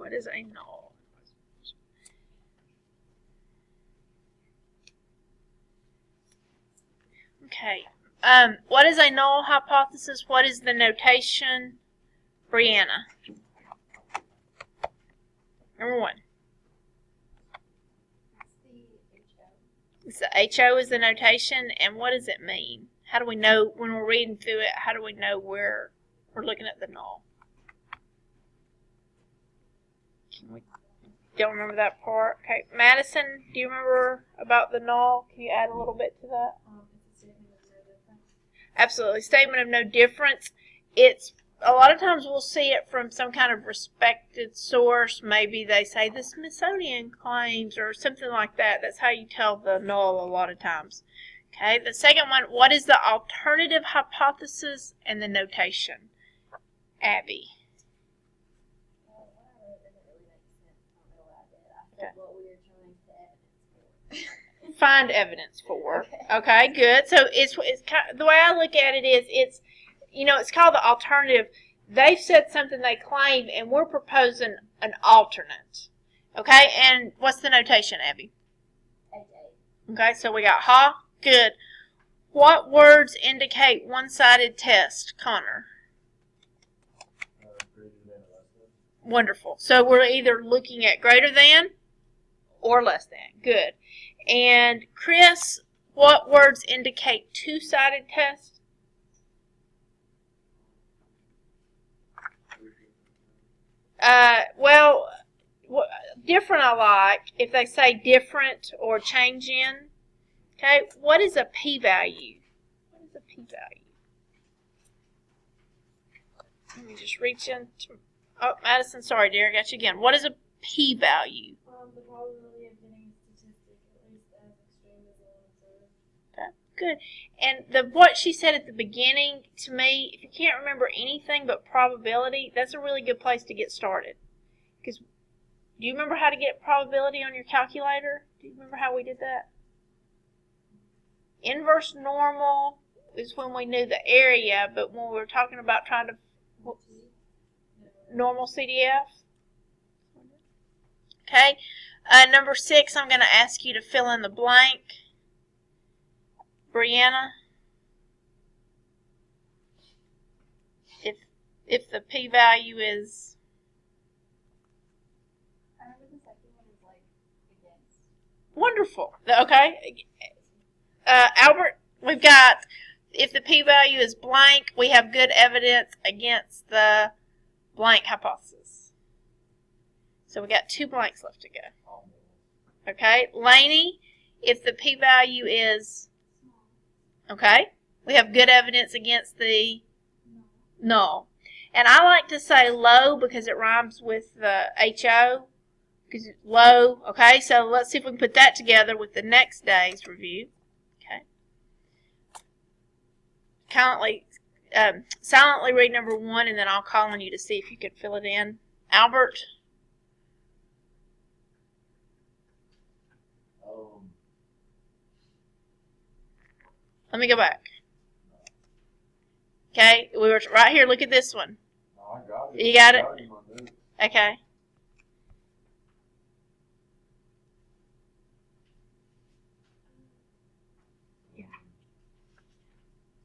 What is a null? Okay. What is a null hypothesis? What is the notation? Brianna. Number 1. It's the HO is the notation, and what does it mean? How do we know when we're reading through it? How do we know where we're looking at the null? Don't remember that part. Okay, Madison, do you remember about the null? Can you add a little bit to that? Absolutely. Statement of no difference. It's a lot of times we'll see it from some kind of respected source. Maybe they say the Smithsonian claims or something like that. That's how you tell the null a lot of times. Okay, the second one, what is the alternative hypothesis and the notation? Abby. Find evidence for. Okay, good. So it's kind of, the way I look at it is it's called the alternative. They've said something they claim, and we're proposing an alternate. Okay, and what's the notation, Abby? Okay, so we got ha. Good. What words indicate one-sided test, Connor? Wonderful. So we're either looking at greater than or less than. Good. And Chris, what words indicate two-sided test? Well, different I like. If they say different or change in. Okay, what is a p-value? What is a p-value? Let me just reach into... Oh, Madison, sorry, dear, I got you again. What is a p-value? The probability of getting a statistic at least as extreme as the one observed. Good. And what she said at the beginning, to me, if you can't remember anything but probability, that's a really good place to get started. Because do you remember how to get probability on your calculator? Do you remember how we did that? Inverse normal is when we knew the area, but when we were talking about trying to normal CDF. Okay. Number 6, I'm going to ask you to fill in the blank. Brianna, if the p-value is... I remember the second one is like against. Wonderful. Okay. Albert, we've got, if the p-value is blank, we have good evidence against the blank hypothesis. So we got 2 blanks left to go. Okay. Laney, if the p-value is... Okay, we have good evidence against the null. And I like to say low because it rhymes with the HO, because it's low. Okay, so let's see if we can put that together with the next day's review. Okay. Silently read number 1, and then I'll call on you to see if you can fill it in. Albert? Let me go back. Okay, we were right here. Look at this one. No, I got it. You got it? Okay. Yeah.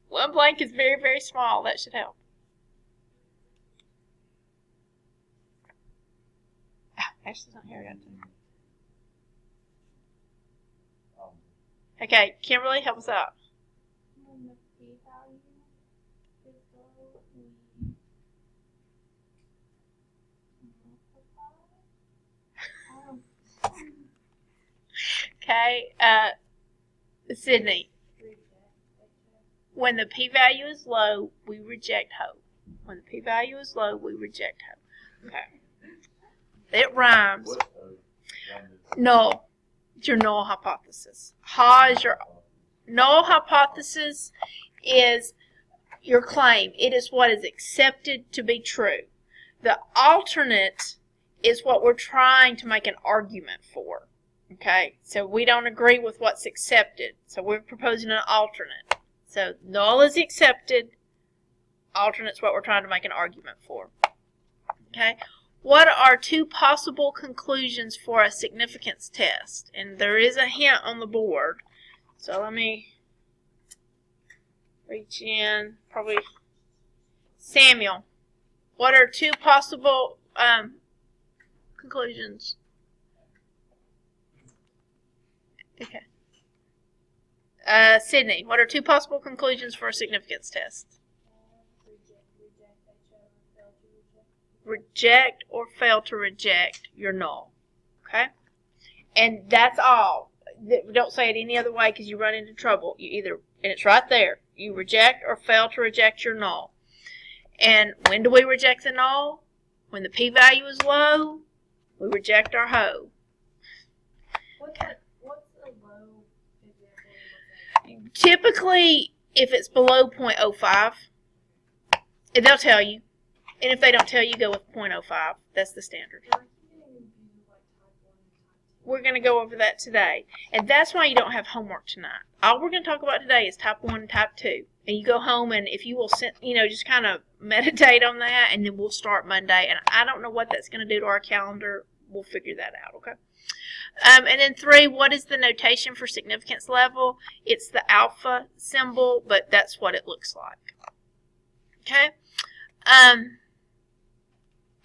One blank is very, very small. That should help. Ashley's not here. I got to. Okay, Kimberly, help us out. When the p-value is low, we Okay, Sydney. When the p-value is low, we reject hope. When the p-value is low, we reject hope. Okay. It rhymes. Null. It's your null hypothesis. Ha is your null hypothesis is your claim. It is what is accepted to be true. The alternate is what we're trying to make an argument for. Okay, so we don't agree with what's accepted. So we're proposing an alternate. So null is accepted. Alternate's what we're trying to make an argument for. Okay, what are two possible conclusions for a significance test? And there is a hint on the board. So let me reach in. Probably Samuel. What are two possible conclusions? Okay. Sydney, what are two possible conclusions for a significance test? Reject or fail to reject your null. Okay? And that's all. Don't say it any other way because you run into trouble. You either, and it's right there, you reject or fail to reject your null. And when do we reject the null? When the p-value is low, we reject our hoe. What's a low example? Typically, if it's below 0.05, they'll tell you. And if they don't tell you, go with 0.05. That's the standard. We're going to go over that today. And that's why you don't have homework tonight. All we're going to talk about today is type 1 and type 2. And you go home, and if you will, just kind of meditate on that, and then we'll start Monday. And I don't know what that's going to do to our calendar. We'll figure that out, okay? And then 3, what is the notation for significance level? It's the alpha symbol, but that's what it looks like. Okay?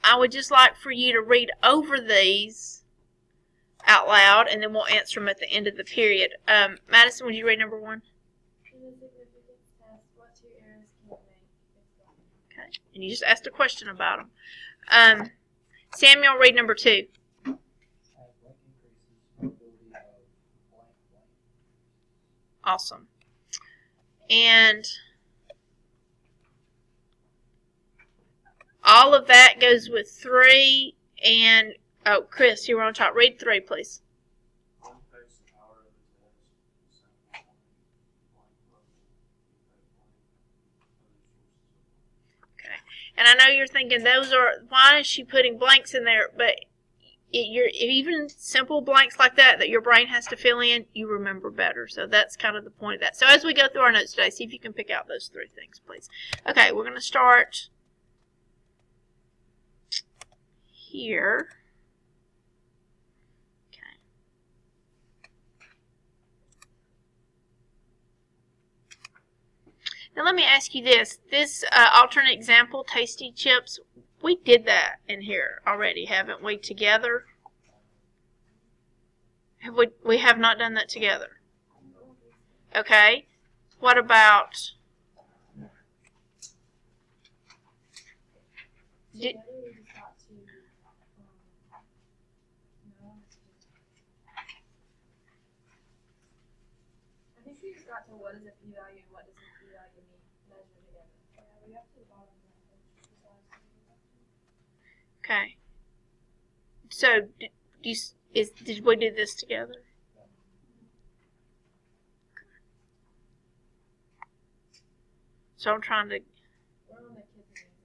I would just like for you to read over these out loud, and then we'll answer them at the end of the period. Madison, would you read number 1? In a significance test, what 2 errors can you make? Okay. And you just asked a question about them. Samuel, read number 2. Awesome. And all of that goes with 3. And, oh, Chris, you were on top. Read 3, please. Okay. And I know you're thinking those are, why is she putting blanks in there? But even simple blanks like that your brain has to fill in, you remember better. So that's kind of the point of that. So as we go through our notes today, see if you can pick out those 3 things, please. Okay, we're going to start here. Okay. Now let me ask you this. This alternate example, tasty chips, we did that in here already, haven't we, together? We have not done that together. Okay. What about... I think we just got to what is a p-value and what does a p-value measure together. Yeah, we got to the bottom of that. Okay. So, did we do this together? So I'm trying to... We're on the kids' example.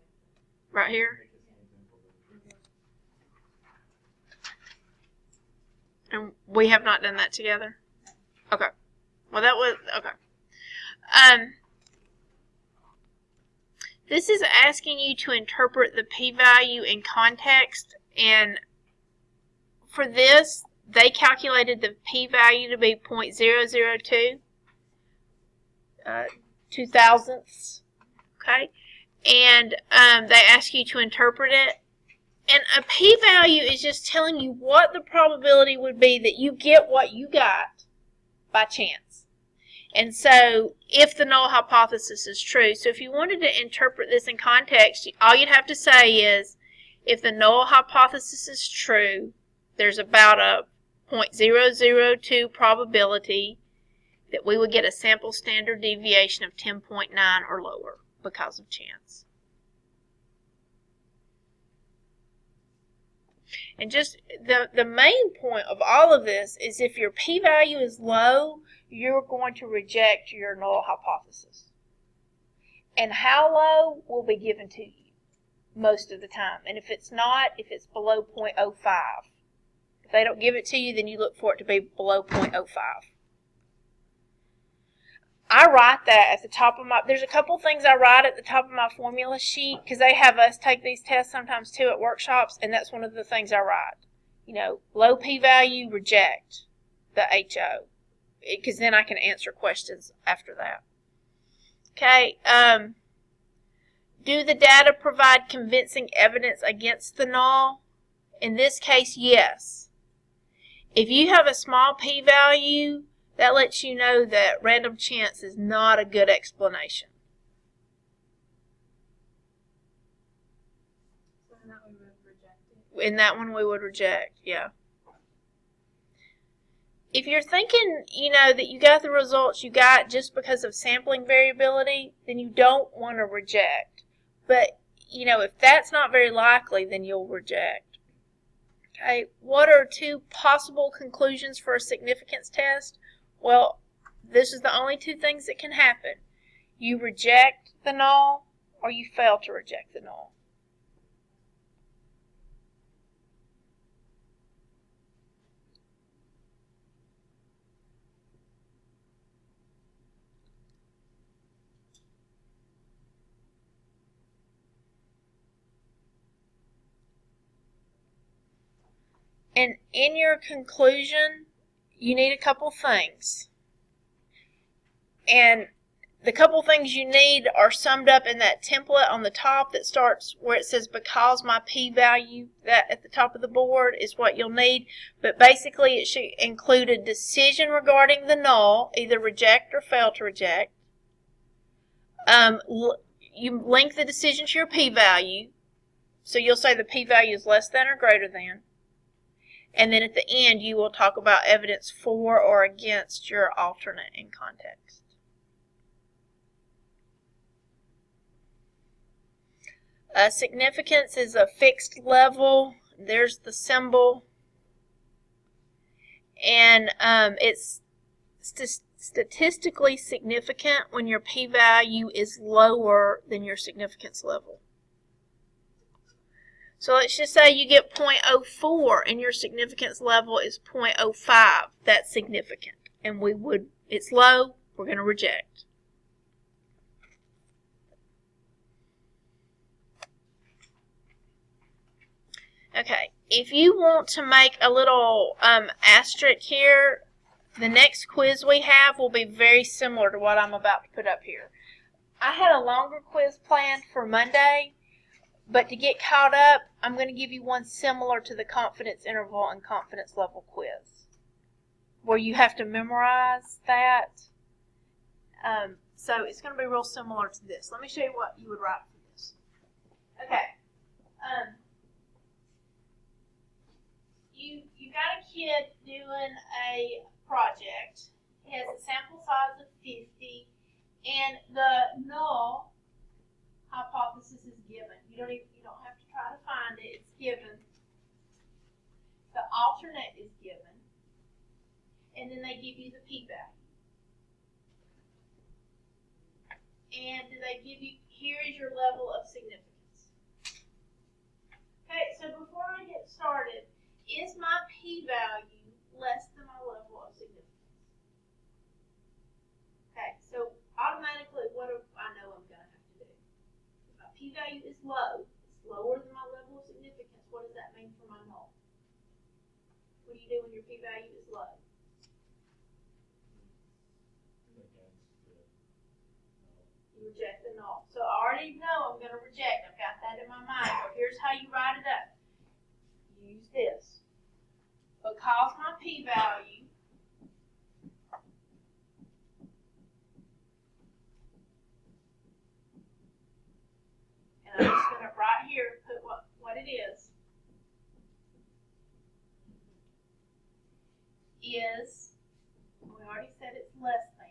Right here? And we have not done that together? Okay. Well, that was... Okay. This is asking you to interpret the p-value in context, and for this, they calculated the p-value to be 0.002 2,000ths, okay? And they ask you to interpret it. And a p-value is just telling you what the probability would be that you get what you got by chance. And so, if the null hypothesis is true, so if you wanted to interpret this in context, all you'd have to say is, if the null hypothesis is true, there's about a 0.002 probability that we would get a sample standard deviation of 10.9 or lower because of chance. And just the main point of all of this is if your p-value is low, you're going to reject your null hypothesis. And how low will be given to you most of the time. And if it's not, if it's below 0.05, if they don't give it to you, then you look for it to be below 0.05. I write that at the top of my, there's a couple things I write at the top of my formula sheet because they have us take these tests sometimes too at workshops, and that's one of the things I write. You know, low p-value, reject the HO, because then I can answer questions after that. Okay, do the data provide convincing evidence against the null? In this case, yes. If you have a small p-value, that lets you know that random chance is not a good explanation. So in that one we would reject it. In that one we would reject, yeah. If you're thinking, you know, that you got the results you got just because of sampling variability, then you don't want to reject. But, you know, if that's not very likely, then you'll reject. Okay, what are two possible conclusions for a significance test? Well, this is the only two things that can happen. You reject the null or you fail to reject the null. And in your conclusion, you need a couple things. And the couple things you need are summed up in that template on the top that starts where it says because my p-value, that at the top of the board is what you'll need. But basically it should include a decision regarding the null, either reject or fail to reject. You link the decision to your p-value. So you'll say the p-value is less than or greater than. And then at the end, you will talk about evidence for or against your alternate in context. Significance is a fixed level. There's the symbol. And it's statistically significant when your p-value is lower than your significance level. So let's just say you get 0.04 and your significance level is 0.05. That's significant. And it's low, we're going to reject. Okay, if you want to make a little asterisk here, the next quiz we have will be very similar to what I'm about to put up here. I had a longer quiz planned for Monday. But to get caught up, I'm going to give you one similar to the confidence interval and confidence level quiz, where you have to memorize that. So it's going to be real similar to this. Let me show you what you would write for this. Okay. You got a kid doing a project. He has a sample size of 50, and the null hypothesis is given. You don't have to try to find it. It's given. The alternate is given. And then they give you the p-value. And do they give you, here is your level of significance. Okay, so before I get started, is my p-value less than my level of significance? Okay, so automatically what do I know I'm going to have to do? My p-value is low. It's lower than my level of significance. What does that mean for my null? What do you do when your p-value is low? You reject the null. So I already know I'm going to reject. I've got that in my mind. So here's how you write it up. Use this. Because my p-value and I'm just going to right here put what it is we already said it's less than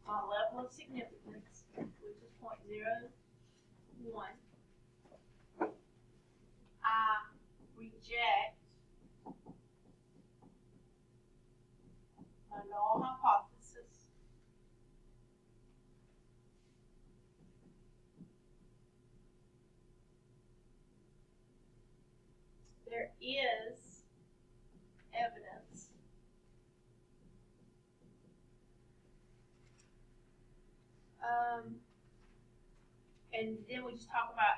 my level of significance, which is 0.01. I reject my null hypothesis. There is evidence and then we just talk about